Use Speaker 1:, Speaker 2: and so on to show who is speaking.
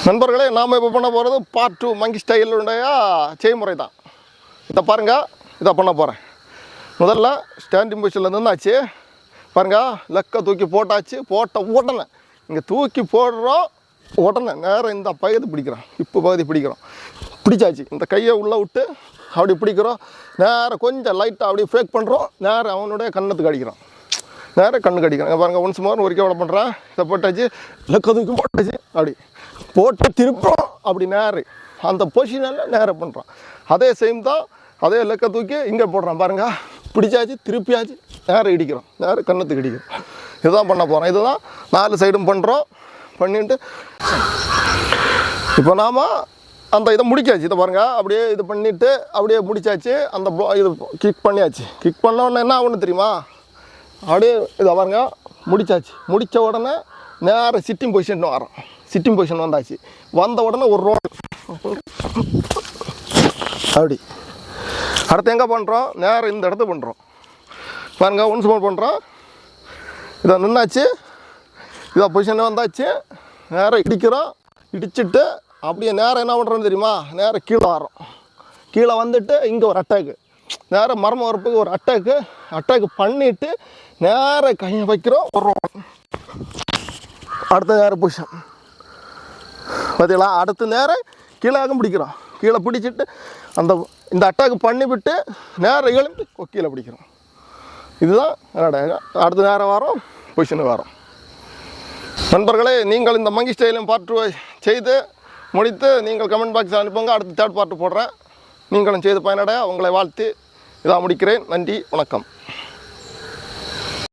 Speaker 1: நண்பர்களே, நாம் இப்போ பண்ண போகிறது பார்ட் 2 மங்கி ஸ்டைலுடைய செய்முறை தான். இதை பாருங்கள், இதை பண்ண போகிறேன். முதல்ல ஸ்டாண்டிங் பொசிஷனில் நின்னாச்சு பாருங்கள். லெக்கை தூக்கி போட்டாச்சு. போட்ட உடனே இங்கே தூக்கி போடுறோம். உடனே நேரம் இந்த பகுதி பிடிக்கிறோம். இப்போ பகுதி பிடிக்கிறோம். பிடிச்சாச்சு. இந்த கையை உள்ளே விட்டு அப்படி பிடிக்கிறோம். நேரம் கொஞ்சம் லைட்டாக அப்படியே ஃபேக் பண்ணுறோம். நேரம் அவனுடைய கண்ணத்துக்கு அடிக்கிறோம். நேரம் கண்ணுக்கு அடிக்கிறோம். பாருங்கள், ஒன்ஸ் மோர் ஒரு கேவலை பண்ணுறேன். இதை போட்டாச்சு. லெக்கை தூக்கி போட்டாச்சு. அப்படி போட்டு திருப்போம். அப்படி நேரம் அந்த பொசிஷனில் நேரம் பண்ணுறோம். அதே சேம் தான். அதே லெக்கை தூக்கி இங்கே போடுறோம். பாருங்கள், பிடிச்சாச்சு, திருப்பியாச்சு, நேரம் இடிக்கிறோம். நேரம் கண்ணத்துக்கு இடிக்கிறோம். இதுதான் பண்ண போகிறோம். இதுதான் 4 சைடும் பண்ணுறோம். பண்ணிட்டு இப்போ நாம் அந்த இதை முடிச்சாச்சு. இதை பாருங்கள், அப்படியே இது பண்ணிவிட்டு அப்படியே முடிச்சாச்சு. அந்த இது கிக் பண்ணியாச்சு. கிக் பண்ண உடனே என்ன ஆகுன்னு தெரியுமா? அப்படியே இதை பாருங்க, முடிச்சாச்சு. முடித்த உடனே நேரம் சிட்டிங் பொசிஷன் வரோம். சிட்டிங் பொசிஷன் வந்தாச்சு. வந்த உடனே ஒரு ரோல் அப்படி. அடுத்து எங்கே பண்ணுறோம்? நேரம் இந்த இடத்து பண்ணுறோம். பாருங்க, ஒன்ஸ் மோர் பண்ணுறோம். இதை நின்னாச்சு. இதை பொசிஷன் வந்தாச்சு. நேரம் இடிக்கிறோம். இடிச்சுட்டு அப்படியே நேரம் என்ன பண்ணுறோன்னு தெரியுமா? நேரம் கீழே வரோம். கீழே வந்துட்டு இங்கே ஒரு அட்டாக்கு. நேரம் மர்ம வரப்புக்கு ஒரு அட்டாக்கு பண்ணிவிட்டு நேரம் கையை வைக்கிறோம். ஒரு ரோல். அடுத்த நேரம் பொசிஷன் பார்த்தீங்களா? அடுத்த நேரம் கீழே பிடிக்கிறோம். கீழே பிடிச்சிட்டு இந்த அட்டாக்கு பண்ணிவிட்டு நேரம் எழுந்து கீழே பிடிக்கிறோம். இதுதான் அடுத்த நேரம் வரோம், பொசிஷன் வரோம். நண்பர்களே, நீங்கள் இந்த மங்கி ஸ்டைலும் பார்ட் 2 செய்து முடித்து நீங்கள் கமெண்ட் பாக்ஸில் அனுப்புங்க. அடுத்து 3rd பார்ட் போடுறேன். நீங்களும் செய்து பயனடைய உங்களை வாழ்த்து இதாக முடிக்கிறேன். நன்றி, வணக்கம்.